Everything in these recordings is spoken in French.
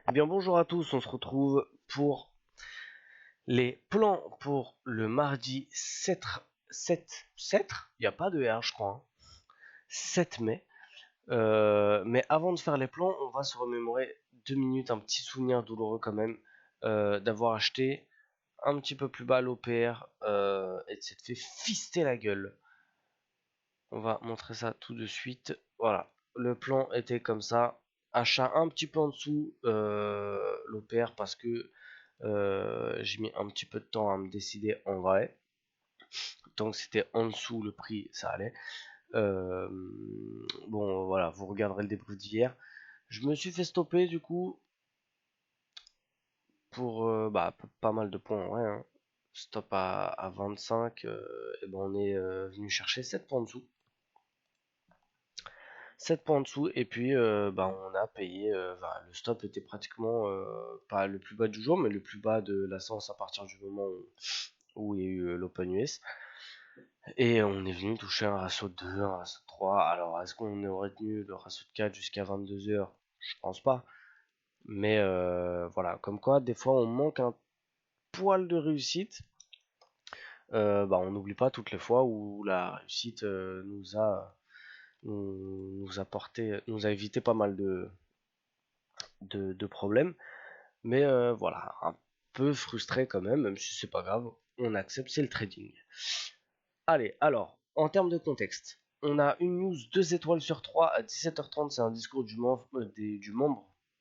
Eh bien bonjour à tous, on se retrouve pour les plans pour le mardi 7, il n'y a pas de R je crois, hein. 7 mai. Mais avant de faire les plans, on va se remémorer 2 minutes, un petit souvenir douloureux quand même, d'avoir acheté un petit peu plus bas l'OPR et de s'être fait fister la gueule. On va montrer ça tout de suite. Voilà, le plan était comme ça. Achat un petit peu en dessous l'OPR parce que j'ai mis un petit peu de temps à me décider en vrai. Tant que c'était en dessous le prix, ça allait. Bon voilà, vous regarderez le débrief d'hier. Je me suis fait stopper du coup pour pas mal de points en vrai, hein. Stop à 25, et ben on est venu chercher 7 points en dessous. 7 points en dessous et puis on a payé, le stop était pratiquement pas le plus bas du jour mais le plus bas de la séance à partir du moment où il y a eu l'Open US et on est venu toucher un ratio de 2, un ratio de 3. Alors est-ce qu'on aurait tenu le ratio de 4 jusqu'à 22 heures? Je pense pas, mais voilà, comme quoi des fois on manque un poil de réussite. On n'oublie pas toutes les fois où la réussite nous a évité pas mal de problèmes. Mais voilà, un peu frustré quand même si c'est pas grave, on accepte, c'est le trading. Allez, alors, en termes de contexte, on a une news 2 étoiles sur 3 à 17h30, c'est un discours du membre,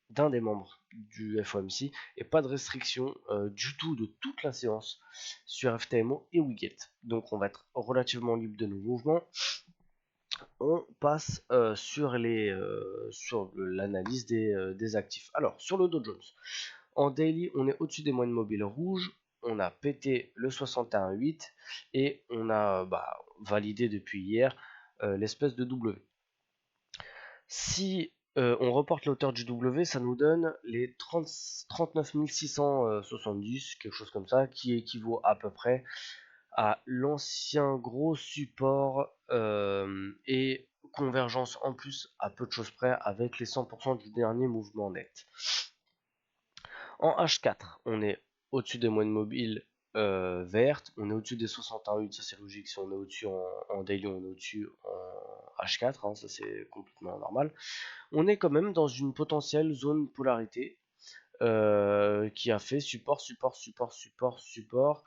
d'un des membres du FOMC, et pas de restriction du tout de toute la séance sur FTMO et Wiget. Donc on va être relativement libre de nos mouvements. On passe sur l'analyse des actifs. Alors, sur le Dow Jones, en daily, on est au-dessus des moyennes mobiles rouges. On a pété le 61.8 et on a validé depuis hier l'espèce de W. Si on reporte la hauteur du W, ça nous donne les 39 670, quelque chose comme ça, qui équivaut à peu près à l'ancien gros support et convergence en plus à peu de choses près avec les 100% du dernier mouvement net. En H4, on est au-dessus des moyennes mobiles vertes, on est au-dessus des 61.8, ça c'est logique, si on est au-dessus en daily, on est au-dessus en H4, hein, ça c'est complètement normal. On est quand même dans une potentielle zone polarité qui a fait support, support, support, support, support,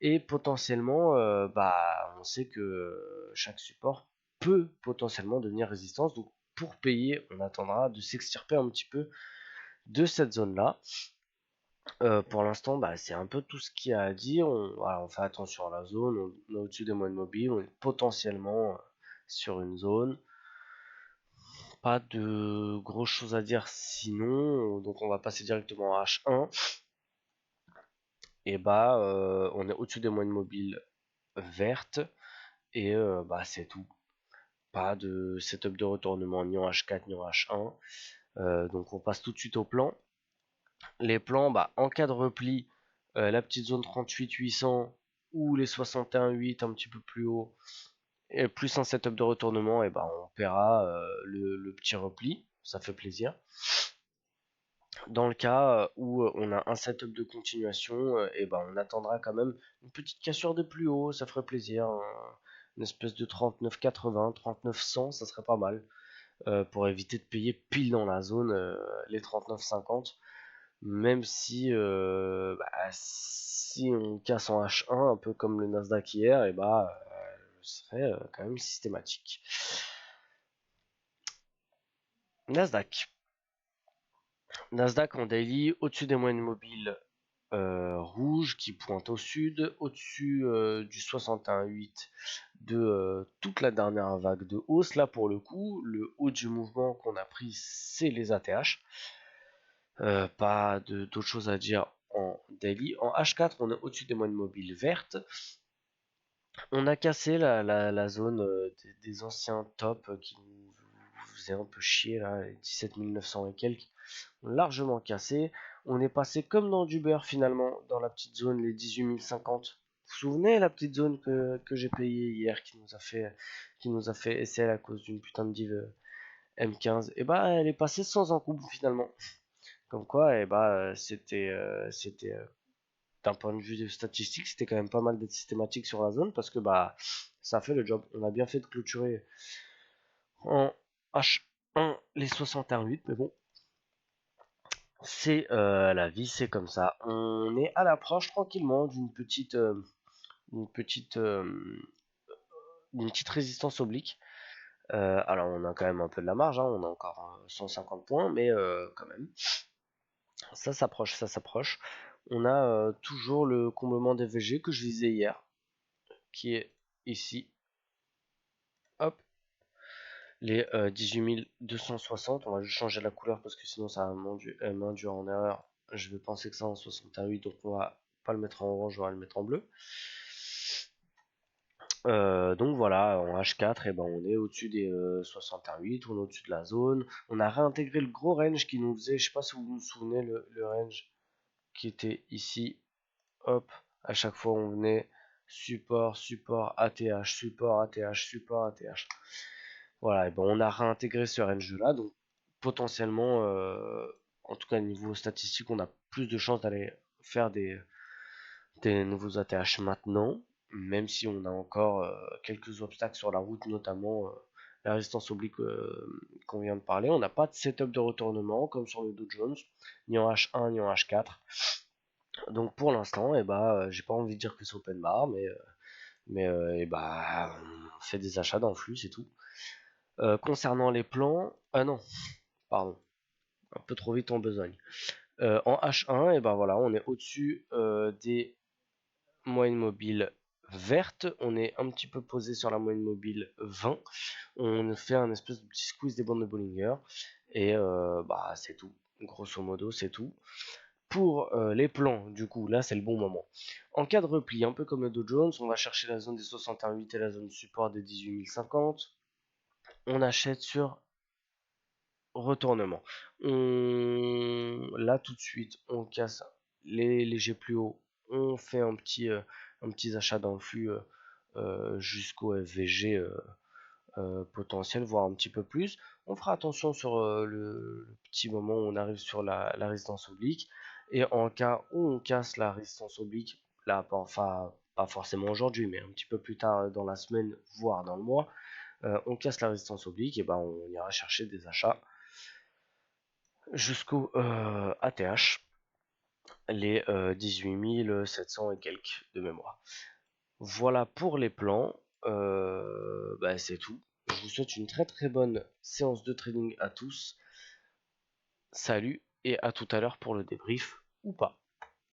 et potentiellement, on sait que chaque support peut potentiellement devenir résistance, donc pour payer, on attendra de s'extirper un petit peu de cette zone-là. Pour l'instant, c'est un peu tout ce qu'il y a à dire. On fait attention à la zone, on est au-dessus des moyennes mobiles, on est potentiellement sur une zone. Pas de grosses choses à dire sinon, donc on va passer directement à H1. Et on est au-dessus des moyennes mobiles vertes, et c'est tout. Pas de setup de retournement ni en H4 ni en H1. Donc on passe tout de suite au plan. Les plans, en cas de repli, la petite zone 38-800 ou les 61-8 un petit peu plus haut, et plus un setup de retournement, et on paiera le petit repli, ça fait plaisir. Dans le cas où on a un setup de continuation, on attendra quand même une petite cassure de plus haut, ça ferait plaisir. Une espèce de 39,80, 39,100, ça serait pas mal. Pour éviter de payer pile dans la zone les 39,50. Même si si on casse en H1 un peu comme le Nasdaq hier, ce serait quand même systématique. Nasdaq en daily, au-dessus des moyennes mobiles rouges qui pointent au sud, au-dessus du 61,8 de toute la dernière vague de hausse. Là pour le coup, le haut du mouvement qu'on a pris, c'est les ATH. Pas d'autres choses à dire en daily. En H4, on est au-dessus des moyennes mobiles vertes. On a cassé la zone des anciens tops qui nous faisaient un peu chier, là, les 17 900 et quelques. On a largement cassé. On est passé comme dans du beurre finalement, dans la petite zone, les 18 050. Vous vous souvenez la petite zone que j'ai payée hier, qui nous a fait SL à cause d'une putain de div M15? Et elle est passée sans encombre finalement. Comme quoi, et bah, c'était d'un point de vue statistique, c'était quand même pas mal d'être systématique sur la zone parce que bah ça a fait le job. On a bien fait de clôturer en H1 les 61-8, mais bon, c'est la vie, c'est comme ça. On est à l'approche tranquillement une petite, une petite résistance oblique. Alors on a quand même un peu de la marge, hein, on a encore 150 points, mais quand même, ça s'approche, ça s'approche. On a toujours le comblement des VG que je visais hier, qui est ici. Hop, les 18 260, on va juste changer la couleur parce que sinon ça va m'induire en erreur. Je vais penser que ça en 68, donc on va pas le mettre en orange, on va le mettre en bleu. Donc voilà, en H4, et ben on est au-dessus des 68, on est au-dessus de la zone. On a réintégré le gros range qui nous faisait, je sais pas si vous vous souvenez, le range qui était ici. Hop, à chaque fois on venait support, support, ATH, support, ATH, support, ATH. Voilà, et ben on a réintégré ce range là, donc potentiellement, en tout cas niveau statistique, on a plus de chances d'aller faire des nouveaux ATH maintenant, même si on a encore quelques obstacles sur la route, notamment la résistance oblique qu'on vient de parler. On n'a pas de setup de retournement comme sur le Dow Jones, ni en H1 ni en H4. Donc pour l'instant, j'ai pas envie de dire que c'est open bar, mais on fait des achats dans le flux, c'est tout. Concernant les plans, non, pardon, un peu trop vite en besogne. En H1, et ben voilà, on est au-dessus des moyennes mobiles vertes. On est un petit peu posé sur la moyenne mobile 20. On fait un espèce de petit squeeze des bandes de Bollinger. Et c'est tout. Grosso modo, c'est tout. Pour les plans, du coup, là c'est le bon moment. En cas de repli, un peu comme le Dow Jones, on va chercher la zone des 61,8 et la zone support des 18 050. On achète sur retournement. Là tout de suite, on casse les légers plus hauts. On fait un petit achat dans le flux jusqu'au FVG potentiel, voire un petit peu plus. On fera attention sur le petit moment où on arrive sur la résistance oblique. Et en cas où on casse la résistance oblique, là, enfin, pas forcément aujourd'hui, mais un petit peu plus tard dans la semaine, voire dans le mois, on casse la résistance oblique, et ben on ira chercher des achats jusqu'au ATH, les 18 700 et quelques de mémoire. Voilà pour les plans, c'est tout. Je vous souhaite une très très bonne séance de trading à tous. Salut et à tout à l'heure pour le débrief ou pas.